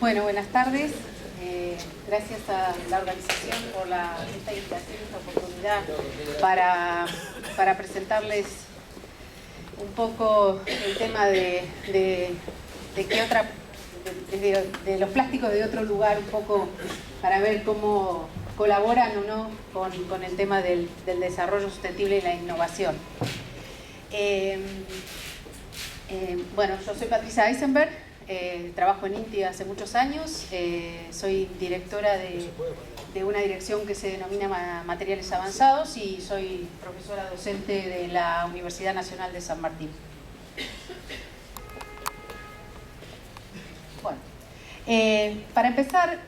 Bueno, buenas tardes. Gracias a la organización por esta invitación, esta oportunidad para presentarles un poco el tema de los plásticos de otro lugar, un poco para ver cómo colaboran o no con el tema del desarrollo sostenible y la innovación. Bueno, yo soy Patricia Eisenberg. Trabajo en INTI hace muchos años, soy directora de una dirección que se denomina Materiales Avanzados y soy profesora docente de la Universidad Nacional de San Martín. Bueno, para empezar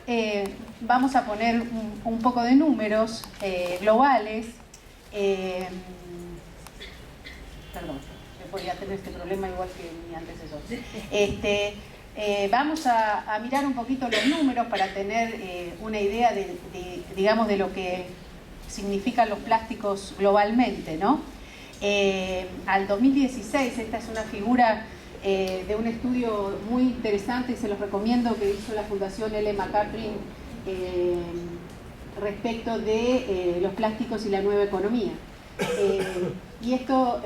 vamos a poner un poco de números globales. Perdón, yo podría tener este problema igual que mi antecesor. Vamos a mirar un poquito los números para tener una idea digamos, de lo que significan los plásticos globalmente, ¿no? Al 2016, esta es una figura de un estudio muy interesante y se los recomiendo, que hizo la Fundación Ellen MacArthur respecto de los plásticos y la nueva economía. Y estos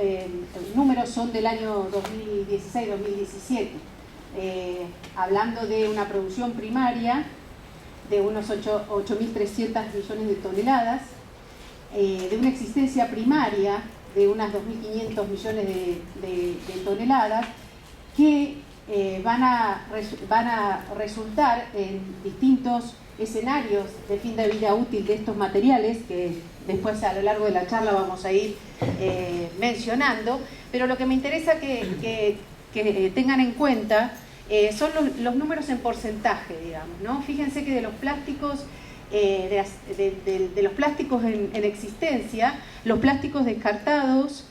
números son del año 2016-2017. Hablando de una producción primaria de unos 8.300 millones de toneladas, de una existencia primaria de unas 2.500 millones de toneladas, que van a resultar en distintos escenarios de fin de vida útil de estos materiales, que después a lo largo de la charla vamos a ir mencionando, pero lo que me interesa que tengan en cuenta son los números en porcentaje, digamos, ¿no? Fíjense que de los plásticos, de los plásticos en existencia, los plásticos descartados,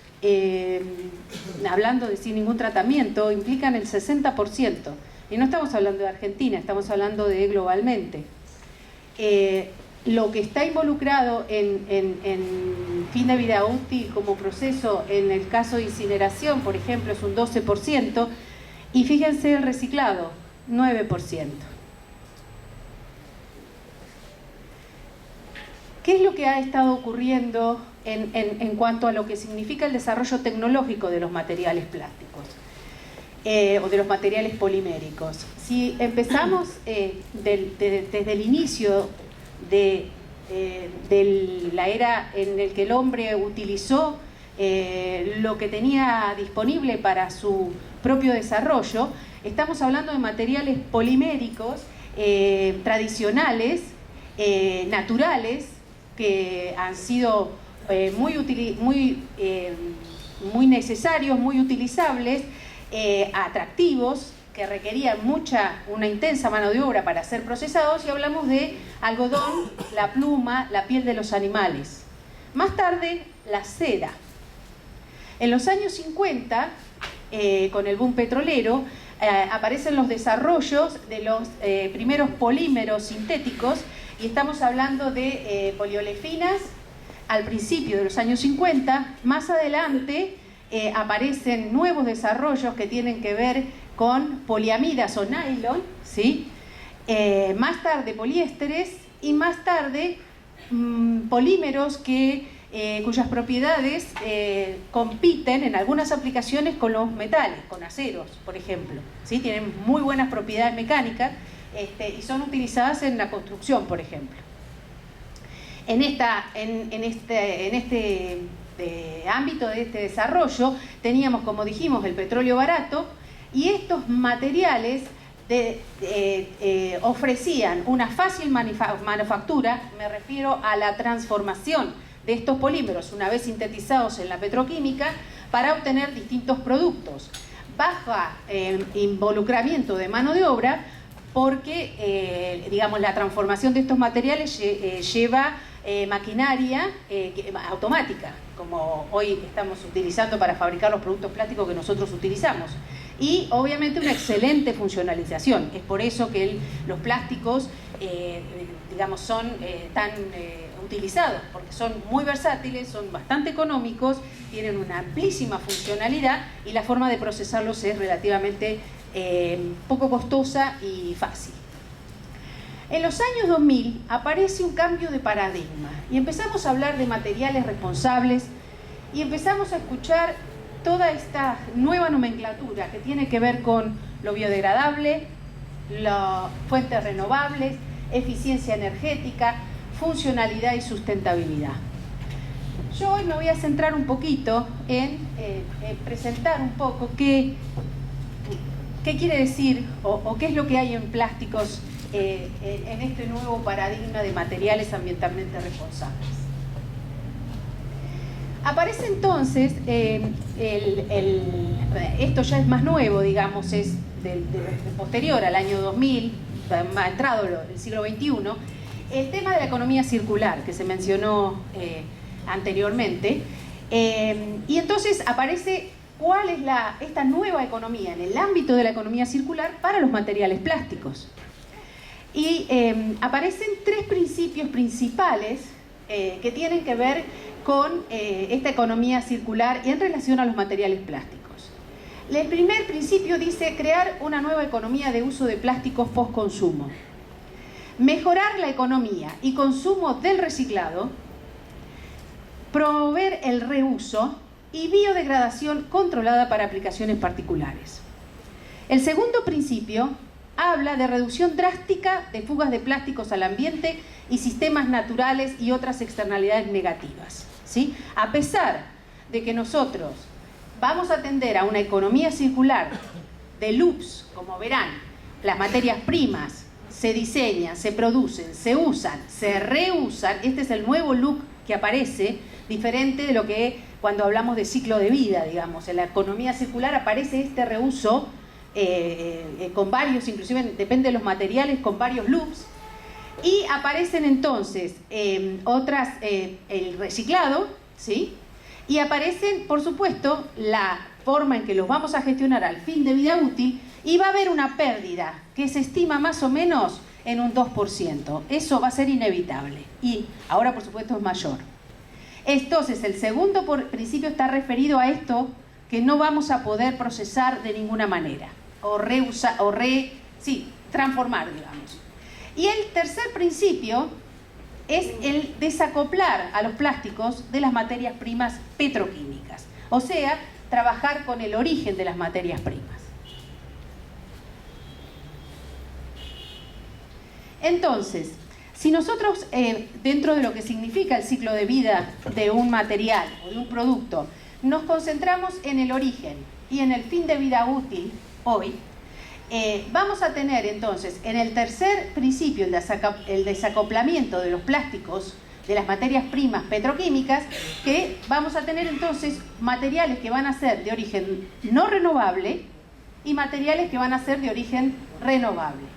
hablando de sin ningún tratamiento, implican el 60%. Y no estamos hablando de Argentina, estamos hablando de globalmente. Lo que está involucrado en fin de vida útil como proceso, en el caso de incineración, por ejemplo, es un 12%, y fíjense el reciclado, 9%. ¿Qué es lo que ha estado ocurriendo en cuanto a lo que significa el desarrollo tecnológico de los materiales plásticos o de los materiales poliméricos? Si empezamos desde el inicio de la era en el que el hombre utilizó lo que tenía disponible para su propio desarrollo, estamos hablando de materiales poliméricos tradicionales, naturales, que han sido muy necesarios, muy utilizables, atractivos, que requerían una intensa mano de obra para ser procesados, y hablamos de algodón, la pluma, la piel de los animales. Más tarde, la seda. En los años 50, con el boom petrolero, aparecen los desarrollos de los primeros polímeros sintéticos, y estamos hablando de poliolefinas al principio de los años 50. Más adelante aparecen nuevos desarrollos que tienen que ver con poliamidas o nylon, ¿sí? Más tarde poliésteres, y más tarde polímeros cuyas propiedades compiten en algunas aplicaciones con los metales, con aceros, por ejemplo, ¿sí? Tienen muy buenas propiedades mecánicas y son utilizadas en la construcción, por ejemplo. En este ámbito de este desarrollo teníamos, como dijimos, el petróleo barato, y estos materiales ofrecían una fácil manufactura. Me refiero a la transformación de estos polímeros una vez sintetizados en la petroquímica para obtener distintos productos. Baja involucramiento de mano de obra, porque digamos, la transformación de estos materiales lleva maquinaria automática, como hoy estamos utilizando para fabricar los productos plásticos que nosotros utilizamos, y obviamente una excelente funcionalización. Es por eso que los plásticos digamos, son tan utilizados, porque son muy versátiles, son bastante económicos, tienen una amplísima funcionalidad, y la forma de procesarlos es relativamente poco costosa y fácil. En los años 2000 aparece un cambio de paradigma y empezamos a hablar de materiales responsables y empezamos a escuchar toda esta nueva nomenclatura que tiene que ver con lo biodegradable, las fuentes renovables, eficiencia energética, funcionalidad y sustentabilidad. Yo hoy me voy a centrar un poquito en presentar un poco qué quiere decir o qué es lo que hay en plásticos en este nuevo paradigma de materiales ambientalmente responsables. Aparece entonces, esto ya es más nuevo, digamos, es posterior al año 2000, ha entrado el siglo XXI, el tema de la economía circular que se mencionó anteriormente, y entonces aparece cuál es esta nueva economía en el ámbito de la economía circular para los materiales plásticos. Y aparecen tres principios principales que tienen que ver con esta economía circular y en relación a los materiales plásticos. El primer principio dice crear una nueva economía de uso de plásticos post-consumo, mejorar la economía y consumo del reciclado, promover el reuso y biodegradación controlada para aplicaciones particulares. El segundo principio habla de reducción drástica de fugas de plásticos al ambiente y sistemas naturales y otras externalidades negativas, ¿sí? A pesar de que nosotros vamos a tender a una economía circular de loops, como verán, las materias primas se diseñan, se producen, se usan, se reusan. Este es el nuevo look que aparece, diferente de lo que cuando hablamos de ciclo de vida, digamos. En la economía circular aparece este reuso con varios, inclusive depende de los materiales, con varios loops. Y aparecen entonces el reciclado, ¿sí? Y aparecen, por supuesto, la forma en que los vamos a gestionar al fin de vida útil, y va a haber una pérdida que se estima más o menos en un 2%. Eso va a ser inevitable y ahora, por supuesto, es mayor. Entonces, el segundo principio está referido a esto que no vamos a poder procesar de ninguna manera o transformar, digamos. Y el tercer principio es el desacoplar a los plásticos de las materias primas petroquímicas, o sea, trabajar con el origen de las materias primas. Entonces, si nosotros, dentro de lo que significa el ciclo de vida de un material o de un producto, nos concentramos en el origen y en el fin de vida útil hoy, vamos a tener entonces en el tercer principio el desacoplamiento de los plásticos de las materias primas petroquímicas, que vamos a tener entonces materiales que van a ser de origen no renovable y materiales que van a ser de origen renovable.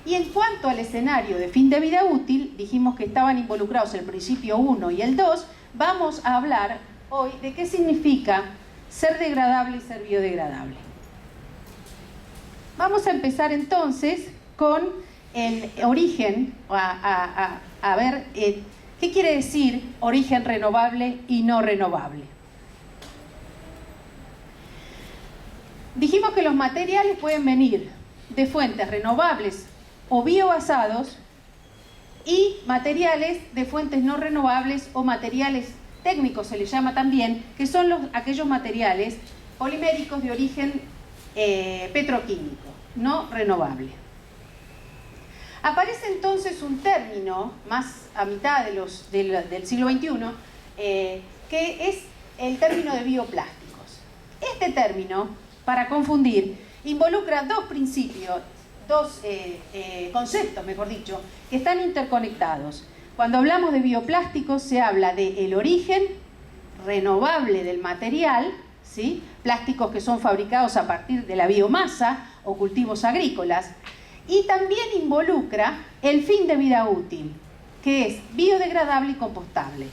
Y en cuanto al escenario de fin de vida útil, dijimos que estaban involucrados el principio 1 y el 2, vamos a hablar hoy de qué significa ser degradable y ser biodegradable. Vamos a empezar entonces con el origen, a ver qué quiere decir origen renovable y no renovable. Dijimos que los materiales pueden venir de fuentes renovables o biobasados y materiales de fuentes no renovables o materiales técnicos se les llama también, que son aquellos materiales poliméricos de origen petroquímico, no renovable. Aparece entonces un término, más a mitad del siglo XXI, que es el término de bioplásticos. Este término, para confundir, involucra dos principios, dos conceptos, mejor dicho, que están interconectados. Cuando hablamos de bioplásticos se habla del origen renovable del material, ¿sí? Plásticos que son fabricados a partir de la biomasa o cultivos agrícolas, y también involucra el fin de vida útil, que es biodegradable y compostable.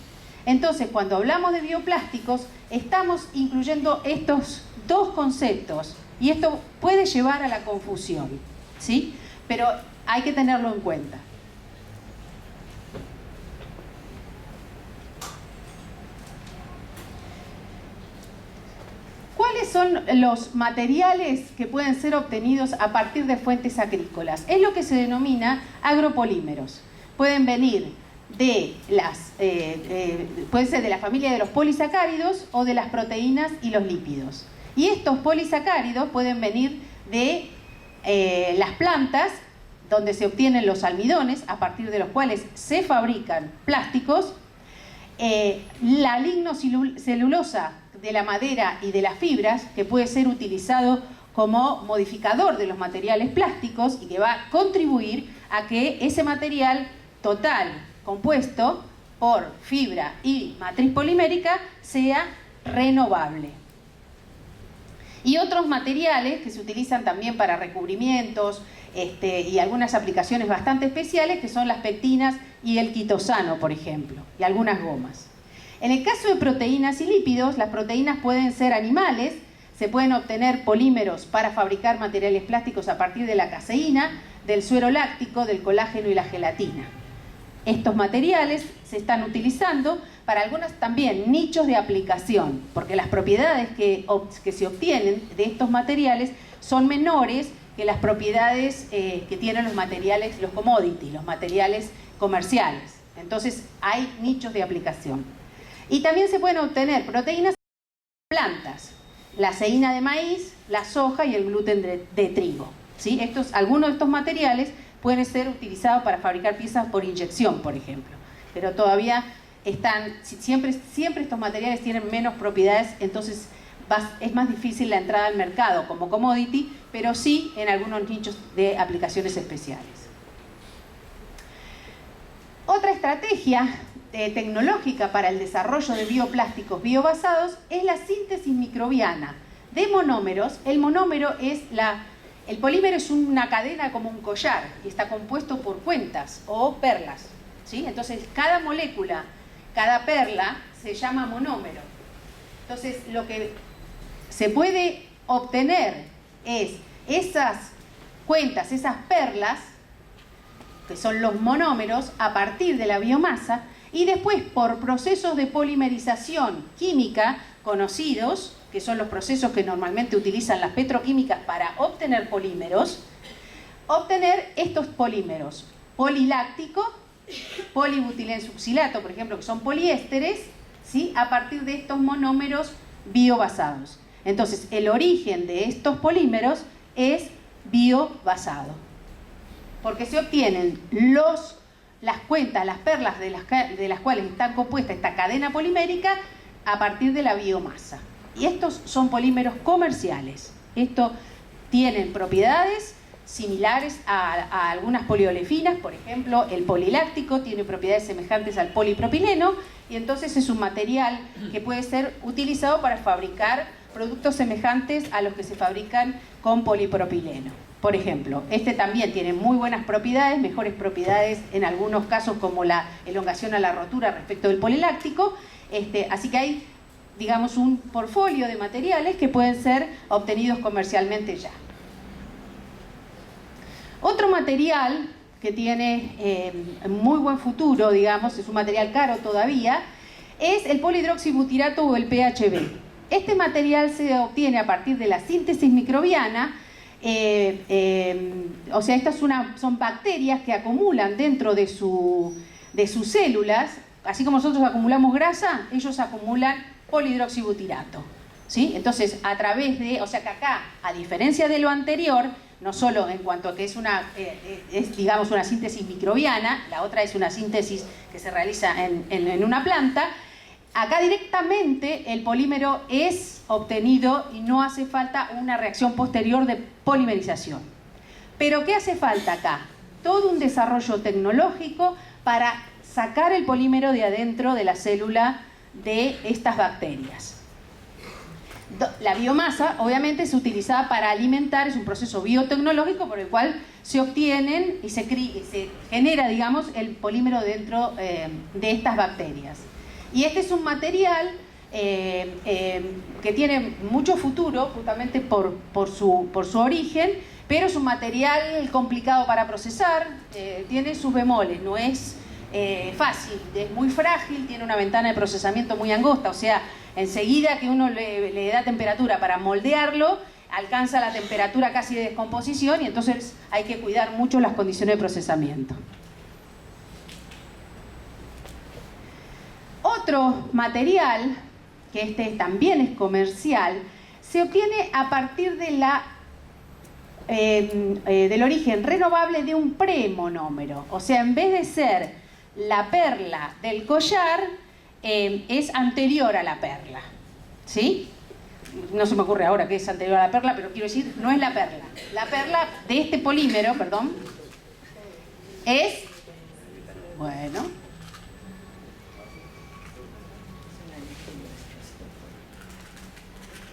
Entonces, cuando hablamos de bioplásticos, estamos incluyendo estos dos conceptos, y esto puede llevar a la confusión, ¿sí? Pero hay que tenerlo en cuenta. ¿Cuáles son los materiales que pueden ser obtenidos a partir de fuentes agrícolas? Es lo que se denomina agropolímeros. Pueden venir de puede ser de la familia de los polisacáridos o de las proteínas y los lípidos. Y estos polisacáridos pueden venir de las plantas, donde se obtienen los almidones, a partir de los cuales se fabrican plásticos, la lignocelulosa de la madera y de las fibras, que puede ser utilizado como modificador de los materiales plásticos y que va a contribuir a que ese material total compuesto por fibra y matriz polimérica sea renovable. Y otros materiales que se utilizan también para recubrimientos y algunas aplicaciones bastante especiales, que son las pectinas y el quitosano, por ejemplo, y algunas gomas. En el caso de proteínas y lípidos, las proteínas pueden ser animales, se pueden obtener polímeros para fabricar materiales plásticos a partir de la caseína, del suero láctico, del colágeno y la gelatina. Estos materiales se están utilizando para algunos también nichos de aplicación, porque las propiedades que se obtienen de estos materiales son menores que las propiedades que tienen los materiales, los commodities, los materiales comerciales. Entonces hay nichos de aplicación. Y también se pueden obtener proteínas de plantas, la ceína de maíz, la soja y el gluten de trigo. ¿Sí? Algunos de estos materiales pueden ser utilizados para fabricar piezas por inyección, por ejemplo. Pero todavía siempre estos materiales tienen menos propiedades, entonces es más difícil la entrada al mercado como commodity, pero sí en algunos nichos de aplicaciones especiales. Otra estrategia tecnológica para el desarrollo de bioplásticos biobasados es la síntesis microbiana de monómeros. El monómero es el polímero es una cadena como un collar y está compuesto por cuentas o perlas, ¿sí? Entonces cada molécula, cada perla se llama monómero. Entonces lo que se puede obtener es esas cuentas, esas perlas, que son los monómeros, a partir de la biomasa, y después por procesos de polimerización química conocidos, que son los procesos que normalmente utilizan las petroquímicas para obtener polímeros, obtener estos polímeros poliláctico, polibutilensuccilato, por ejemplo, que son poliésteres, ¿sí? A partir de estos monómeros biobasados. Entonces, el origen de estos polímeros es biobasado, porque se obtienen las cuentas, las perlas de las cuales está compuesta esta cadena polimérica a partir de la biomasa. Y estos son polímeros comerciales. Estos tienen propiedades similares a algunas poliolefinas, por ejemplo, el poliláctico tiene propiedades semejantes al polipropileno, y entonces es un material que puede ser utilizado para fabricar productos semejantes a los que se fabrican con polipropileno. Por ejemplo, este también tiene muy buenas propiedades, mejores propiedades en algunos casos como la elongación a la rotura respecto del poliláctico, así que hay, digamos, un portfolio de materiales que pueden ser obtenidos comercialmente ya. Otro material que tiene muy buen futuro, digamos, es un material caro todavía, es el polihidroxibutirato o el PHB. Este material se obtiene a partir de la síntesis microbiana, o sea, estas son bacterias que acumulan dentro de sus células, así como nosotros acumulamos grasa, ellos acumulan polihidroxibutirato, ¿sí? Entonces, a través de, o sea que acá, a diferencia de lo anterior, no solo en cuanto a que es digamos una síntesis microbiana, la otra es una síntesis que se realiza en una planta, acá directamente el polímero es obtenido y no hace falta una reacción posterior de polimerización. Pero ¿qué hace falta acá? Todo un desarrollo tecnológico para sacar el polímero de adentro de la célula de estas bacterias. La biomasa obviamente es utilizada para alimentar, es un proceso biotecnológico por el cual se obtienen y se genera, digamos, el polímero dentro de estas bacterias. Y este es un material que tiene mucho futuro justamente por su origen, pero es un material complicado para procesar, tiene sus bemoles, no es fácil, es muy frágil, tiene una ventana de procesamiento muy angosta, o sea, Enseguida que uno le da temperatura para moldearlo, alcanza la temperatura casi de descomposición y entonces hay que cuidar mucho las condiciones de procesamiento. Otro material, que este también es comercial, se obtiene a partir de del origen renovable de un premonómero. O sea, en vez de ser la perla del collar, es anterior a la perla. ¿Sí? No se me ocurre ahora que es anterior a la perla, pero quiero decir, no es la perla. La perla de este polímero, perdón, es... Bueno...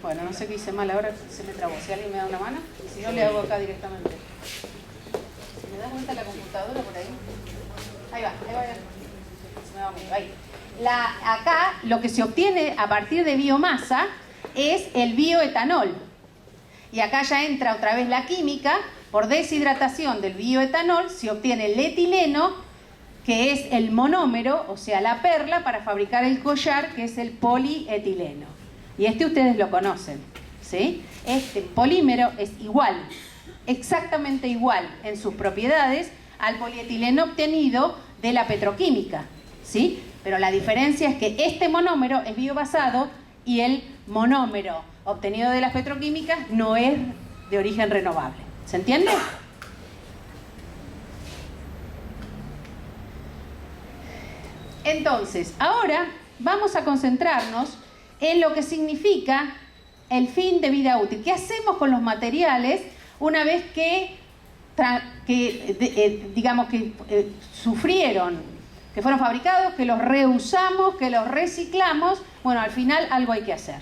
Bueno, no sé qué hice mal, ahora se me trabó. Si alguien me da una mano, y si no le hago acá directamente. ¿Se me da vuelta la computadora por ahí? Ahí va, ahí va. Se me va mucho, ahí. Acá lo que se obtiene a partir de biomasa es el bioetanol. Y acá ya entra otra vez la química. Por deshidratación del bioetanol se obtiene el etileno, que es el monómero, o sea, la perla, para fabricar el collar, que es el polietileno. Y este ustedes lo conocen, ¿sí? Este polímero es igual, exactamente igual en sus propiedades al polietileno obtenido de la petroquímica, ¿sí? Pero la diferencia es que este monómero es biobasado y el monómero obtenido de las petroquímicas no es de origen renovable. ¿Se entiende? Entonces, ahora vamos a concentrarnos en lo que significa el fin de vida útil. ¿Qué hacemos con los materiales una vez que sufrieron, que fueron fabricados, que los reusamos, que los reciclamos? Bueno, al final algo hay que hacer.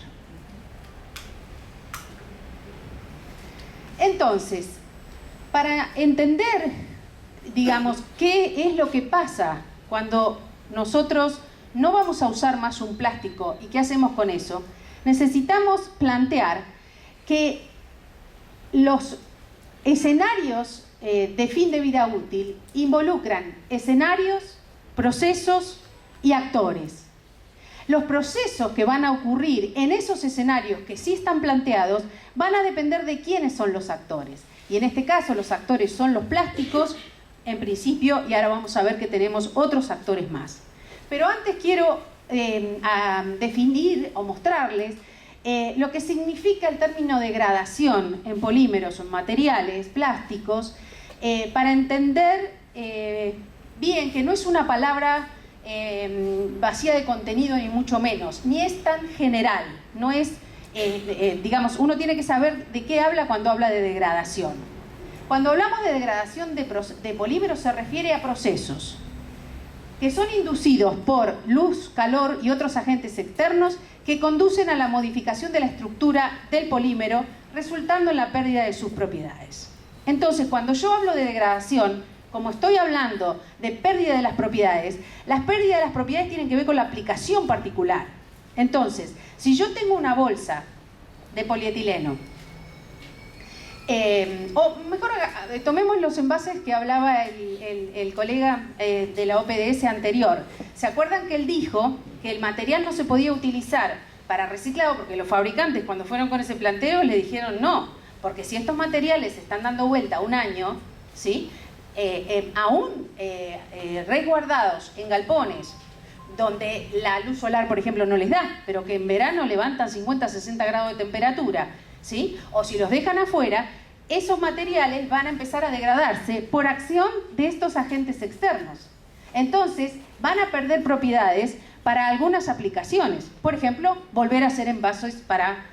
Entonces, para entender, digamos, qué es lo que pasa cuando nosotros no vamos a usar más un plástico y qué hacemos con eso, necesitamos plantear que los escenarios de fin de vida útil involucran escenarios, procesos y actores. Los procesos que van a ocurrir en esos escenarios que sí están planteados van a depender de quiénes son los actores. Y en este caso los actores son los plásticos, en principio, y ahora vamos a ver que tenemos otros actores más. Pero antes quiero definir o mostrarles lo que significa el término degradación en polímeros o en materiales plásticos, para entender bien que no es una palabra vacía de contenido ni mucho menos, ni es tan general, no es, digamos, uno tiene que saber de qué habla cuando habla de degradación. Cuando hablamos de degradación de polímeros se refiere a procesos que son inducidos por luz, calor y otros agentes externos que conducen a la modificación de la estructura del polímero, resultando en la pérdida de sus propiedades. Entonces, cuando yo hablo de degradación, como estoy hablando de pérdida de las propiedades tienen que ver con la aplicación particular. Entonces, si yo tengo una bolsa de polietileno, o mejor, tomemos los envases que hablaba el colega de la OPDS anterior. ¿Se acuerdan que él dijo que el material no se podía utilizar para reciclado? Porque los fabricantes, cuando fueron con ese planteo, le dijeron no, porque si estos materiales están dando vuelta un año, ¿sí? Aún resguardados en galpones donde la luz solar, por ejemplo, no les da, pero que en verano levantan 50-60 grados de temperatura, ¿sí? O si los dejan afuera, esos materiales van a empezar a degradarse por acción de estos agentes externos. Entonces, van a perder propiedades para algunas aplicaciones. Por ejemplo, volver a hacer envases para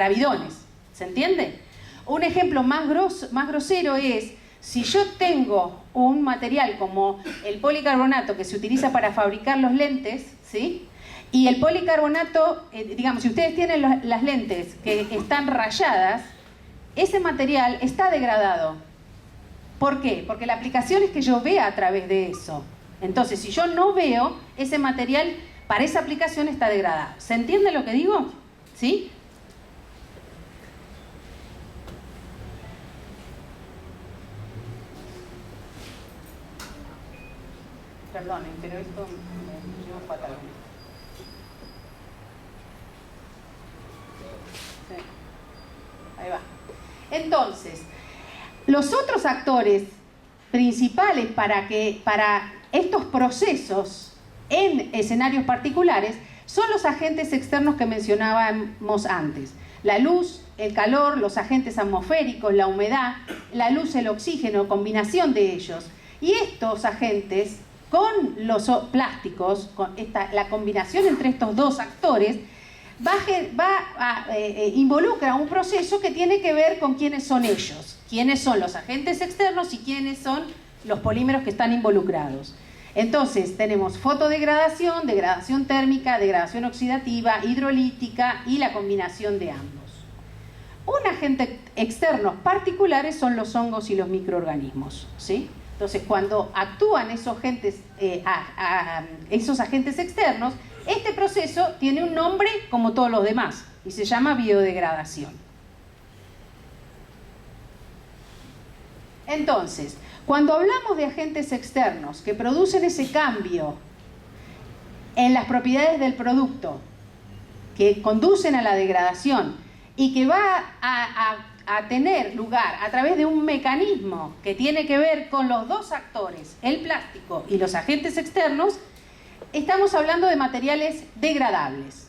bidones. ¿Se entiende? Un ejemplo más grosero es, si yo tengo un material como el policarbonato que se utiliza para fabricar los lentes, ¿sí? Y el policarbonato, digamos, si ustedes tienen las lentes que están rayadas, ese material está degradado. ¿Por qué? Porque la aplicación es que yo vea a través de eso. Entonces, si yo no veo, ese material para esa aplicación está degradado. ¿Se entiende lo que digo? ¿Sí? Perdonen, pero esto me lleva fatal. Ahí va. Entonces, los otros actores principales para estos procesos en escenarios particulares son los agentes externos que mencionábamos antes. La luz, el calor, los agentes atmosféricos, la humedad, la luz, el oxígeno, combinación de ellos. Y estos agentes, con los plásticos, la combinación entre estos dos actores, involucra un proceso que tiene que ver con quiénes son ellos, quiénes son los agentes externos y quiénes son los polímeros que están involucrados. Entonces tenemos fotodegradación, degradación térmica, degradación oxidativa, hidrolítica y la combinación de ambos. Un agente externo particulares son los hongos y los microorganismos, ¿sí? Entonces cuando actúan esos agentes externos, este proceso tiene un nombre como todos los demás y se llama biodegradación. Entonces, cuando hablamos de agentes externos que producen ese cambio en las propiedades del producto, que conducen a la degradación y que va a tener lugar a través de un mecanismo que tiene que ver con los dos actores, el plástico y los agentes externos, estamos hablando de materiales degradables.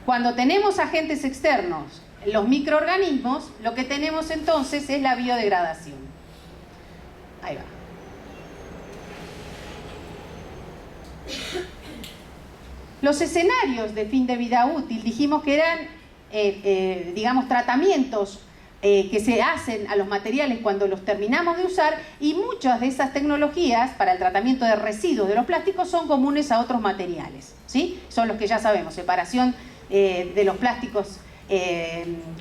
Cuando tenemos agentes externos, los microorganismos, lo que tenemos entonces es la biodegradación. Ahí va. Los escenarios de fin de vida útil, dijimos que eran, digamos, tratamientos que se hacen a los materiales cuando los terminamos de usar, y muchas de esas tecnologías para el tratamiento de residuos de los plásticos son comunes a otros materiales, ¿sí? Son los que ya sabemos, separación de los plásticos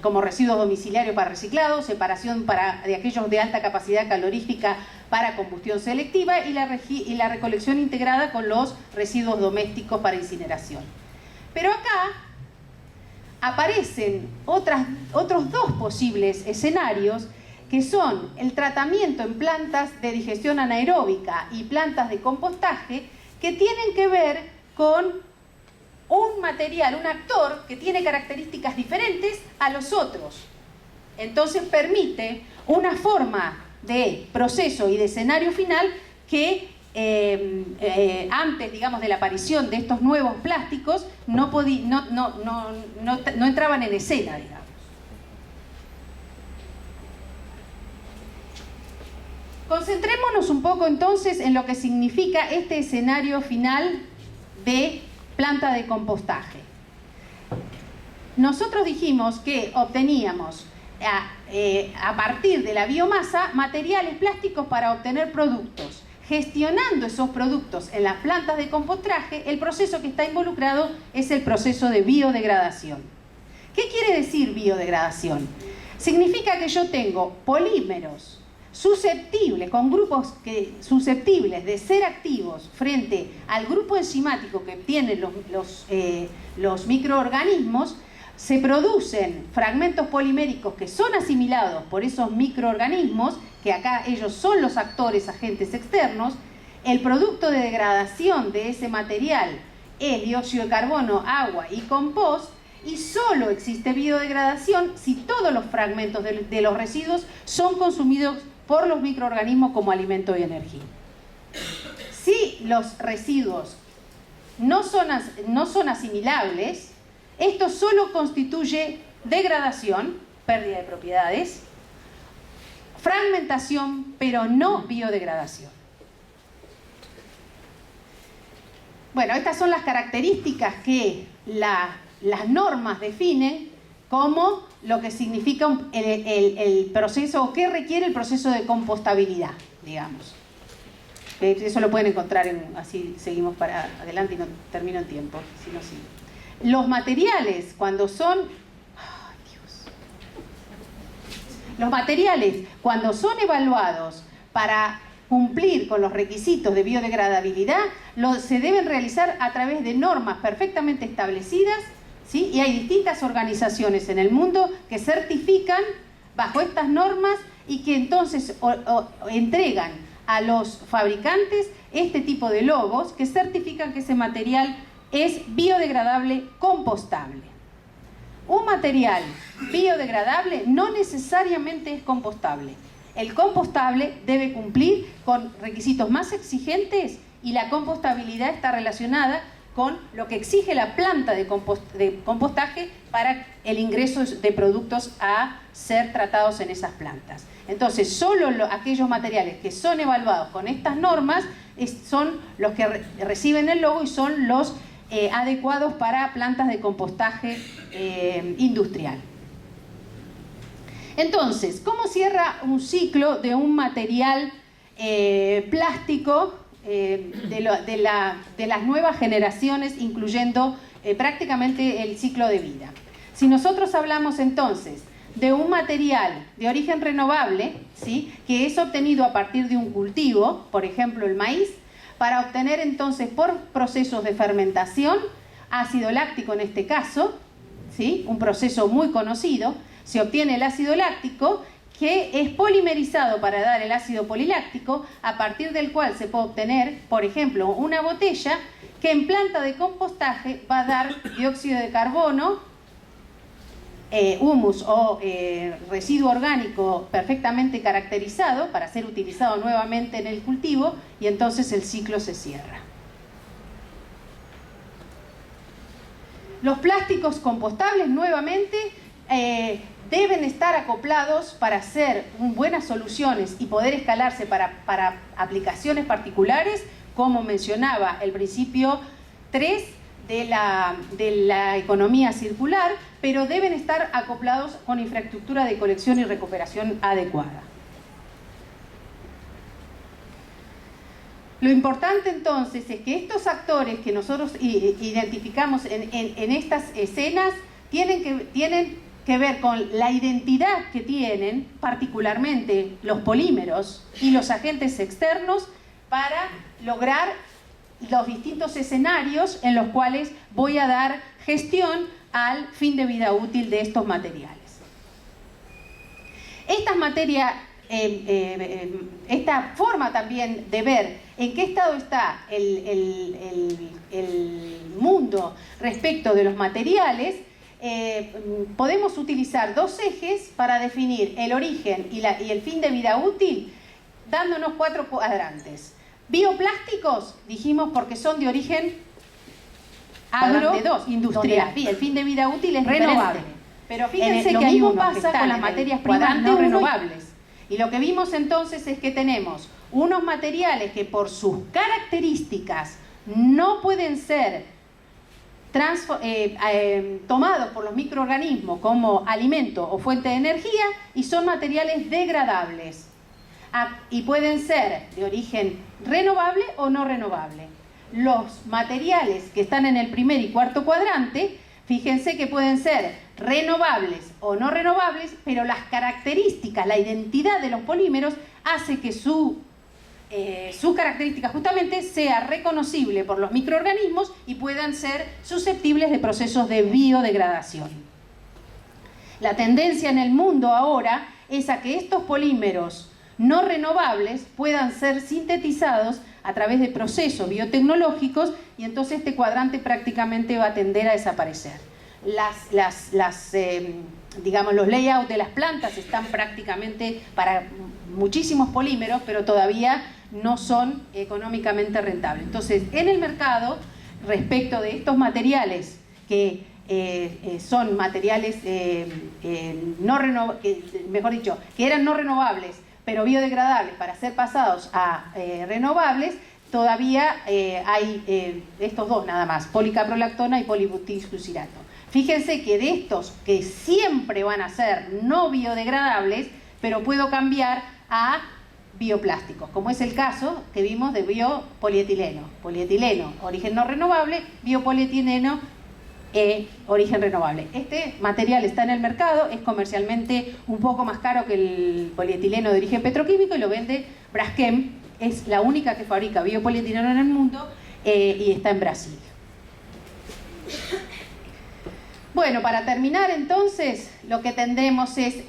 como residuos domiciliarios para reciclado, separación de aquellos de alta capacidad calorífica para combustión selectiva y la recolección integrada con los residuos domésticos para incineración. Pero acá aparecen otros dos posibles escenarios, que son el tratamiento en plantas de digestión anaeróbica y plantas de compostaje, que tienen que ver con un material, un actor que tiene características diferentes a los otros. Entonces permite una forma de proceso y de escenario final que antes, digamos, de la aparición de estos nuevos plásticos no entraban en escena, digamos. Concentrémonos un poco entonces en lo que significa este escenario final de planta de compostaje. Nosotros dijimos que obteníamos a partir de la biomasa materiales plásticos para obtener productos. Gestionando esos productos en las plantas de compostaje, el proceso que está involucrado es el proceso de biodegradación. ¿Qué quiere decir biodegradación? Significa que yo tengo polímeros susceptibles, con grupos susceptibles de ser activos frente al grupo enzimático que tienen los microorganismos. Se producen fragmentos poliméricos que son asimilados por esos microorganismos, que acá ellos son los actores, agentes externos. El producto de degradación de ese material es dióxido de carbono, agua y compost, y solo existe biodegradación si todos los fragmentos de los residuos son consumidos por los microorganismos como alimento y energía. Si los residuos no son asimilables, esto solo constituye degradación, pérdida de propiedades, fragmentación, pero no biodegradación. Bueno, estas son las características que las normas definen como lo que significa el proceso, o qué requiere el proceso de compostabilidad, digamos. Eso lo pueden encontrar así seguimos para adelante y no termino en tiempo, si no sigo. Los materiales, cuando son... ¡Ay, Dios! Los materiales, cuando son evaluados para cumplir con los requisitos de biodegradabilidad, se deben realizar a través de normas perfectamente establecidas, ¿sí? Y hay distintas organizaciones en el mundo que certifican bajo estas normas y que entonces entregan a los fabricantes este tipo de logos que certifican que ese material es biodegradable, compostable. un material biodegradable no necesariamente es compostable. El compostable debe cumplir con requisitos más exigentes y la compostabilidad está relacionada con lo que exige la planta de compostaje para el ingreso de productos a ser tratados en esas plantas. Entonces, solo aquellos materiales que son evaluados con estas normas son los que reciben el logo y son los adecuados para plantas de compostaje industrial. Entonces, ¿cómo cierra un ciclo de un material plástico de las nuevas generaciones, incluyendo prácticamente el ciclo de vida? Si nosotros hablamos entonces de un material de origen renovable, ¿sí?, que es obtenido a partir de un cultivo, por ejemplo el maíz, para obtener entonces por procesos de fermentación, ácido láctico en este caso, ¿sí?, un proceso muy conocido, se obtiene el ácido láctico que es polimerizado para dar el ácido poliláctico, a partir del cual se puede obtener, por ejemplo, una botella que en planta de compostaje va a dar dióxido de carbono, humus o residuo orgánico perfectamente caracterizado para ser utilizado nuevamente en el cultivo, y entonces el ciclo se cierra. Los plásticos compostables nuevamente deben estar acoplados para ser buenas soluciones y poder escalarse para aplicaciones particulares, como mencionaba el principio 3 de la economía circular, pero deben estar acoplados con infraestructura de colección y recuperación adecuada. Lo importante entonces es que estos actores que nosotros identificamos en estas escenas tienen que ver con la identidad que tienen particularmente los polímeros y los agentes externos para lograr los distintos escenarios en los cuales voy a dar gestión al fin de vida útil de estos materiales. Esta forma también de ver en qué estado está el mundo respecto de los materiales, podemos utilizar dos ejes para definir el origen y el fin de vida útil, dándonos 4 cuadrantes. Bioplásticos, dijimos, porque son de origen industrial. El fin de vida útil es renovable. Pero fíjense que lo mismo pasa con las materias primas no renovables. Y lo que vimos entonces es que tenemos unos materiales que por sus características no pueden ser tomados por los microorganismos como alimento o fuente de energía, y son materiales degradables. Y pueden ser de origen renovable o no renovable. Los materiales que están en el primer y cuarto cuadrante, fíjense que pueden ser renovables o no renovables, pero las características, la identidad de los polímeros hace que su característica justamente sea reconocible por los microorganismos y puedan ser susceptibles de procesos de biodegradación. La tendencia en el mundo ahora es a que estos polímeros no renovables puedan ser sintetizados a través de procesos biotecnológicos, y entonces este cuadrante prácticamente va a tender a desaparecer. Digamos, los layouts de las plantas están prácticamente para muchísimos polímeros, pero todavía no son económicamente rentables. Entonces, en el mercado, respecto de estos materiales que son materiales que eran no renovables, pero biodegradables para ser pasados a renovables, todavía hay estos dos nada más, policaprolactona y polibutilglucirato. Fíjense que de estos que siempre van a ser no biodegradables, pero puedo cambiar a bioplásticos, como es el caso que vimos de biopolietileno. Polietileno, origen no renovable; biopolietileno, origen renovable. Este material está en el mercado, es comercialmente un poco más caro que el polietileno de origen petroquímico, y lo vende Braskem. Es la única que fabrica biopolietileno en el mundo, y está en Brasil. Bueno, para terminar entonces, lo que tendremos es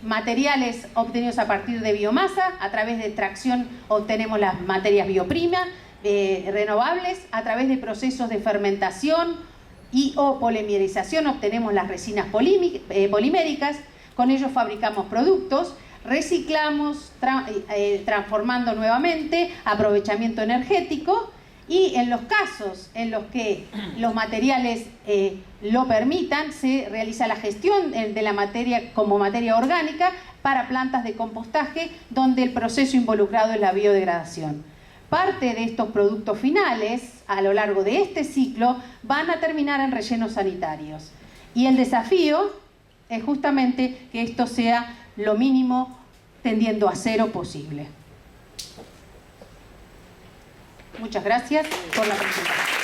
materiales obtenidos a partir de biomasa. A través de extracción obtenemos las materias bioprimas renovables, a través de procesos de fermentación, y o polimerización obtenemos las resinas poliméricas, con ello fabricamos productos, reciclamos, transformando nuevamente, aprovechamiento energético, y en los casos en los que los materiales lo permitan, se realiza la gestión de la materia como materia orgánica para plantas de compostaje, donde el proceso involucrado es la biodegradación. Parte de estos productos finales, a lo largo de este ciclo, van a terminar en rellenos sanitarios. Y el desafío es justamente que esto sea lo mínimo tendiendo a cero posible. Muchas gracias por la presentación.